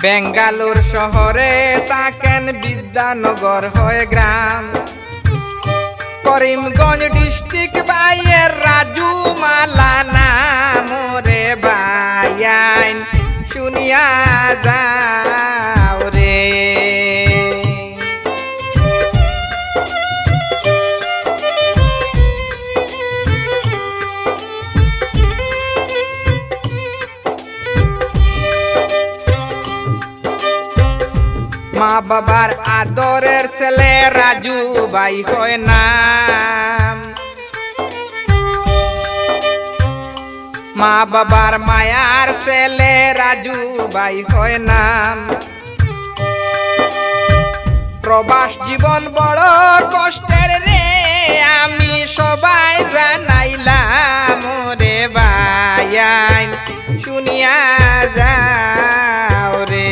বেঙ্গালোর শহরে থাকেন, বিদ্যানগর হয় গ্রাম। করিমগঞ্জ ডিস্ট্রিক্ট বাইয়ের রাজু মালা নাম রে বাইয়াইন শুনিয়া যাও রে। মা বাবার আদরের ছেলে রাজু ভাই হয় নাম। মা বাবার মায়ার ছেলে রাজু ভাই হয় নাম। প্রবাস জীবন বড় কষ্টের রে, আমি সবাই জানাইলাম রে ভাইয়াইন শুনিয়া যাও রে।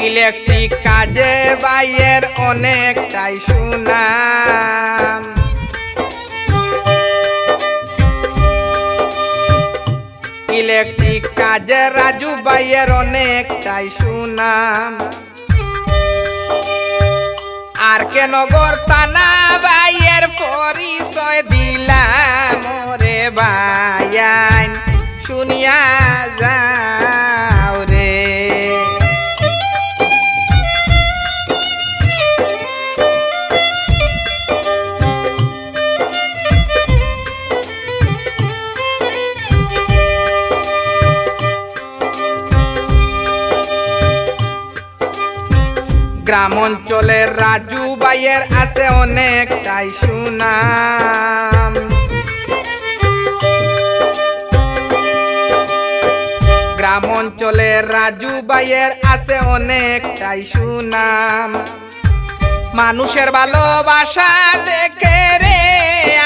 ইলেকট্রিক কাজে বাইয়ের অনেকটাই সুনাম। ইলেকট্রিক কাজে রাজু বাইয়ের অনেকটাই সুনাম। আর কে নগর থানা বাইয়ের পরিচয় দিলাম রে বাইয়াইন শুনিয়া যাও রে। গ্রাম অঞ্চলের রাজু ভাইয়ের আছে অনেকটাই সুনাম। গ্রাম অঞ্চলের রাজু ভাইয়ের আছে অনেকটাই সুনাম। মানুষের ভালোবাসা দেখে রে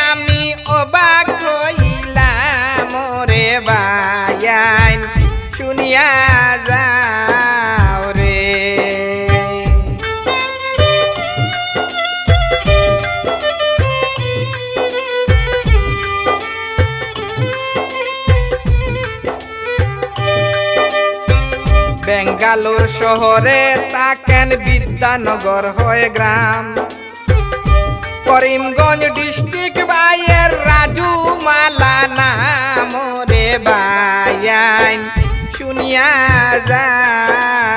আমি অবাক হইলাম রে ভাইয়াইন শুনিয়া যাও রে। বেঙ্গালোর শহরে থাকেন, বিদ্যানগর হয় গ্রাম। করিমগঞ্জ ডিস্ট্রিক্ট বাইয়ের রাজু মালা নাম রে বাইয়াইন শুনিয়া যাও।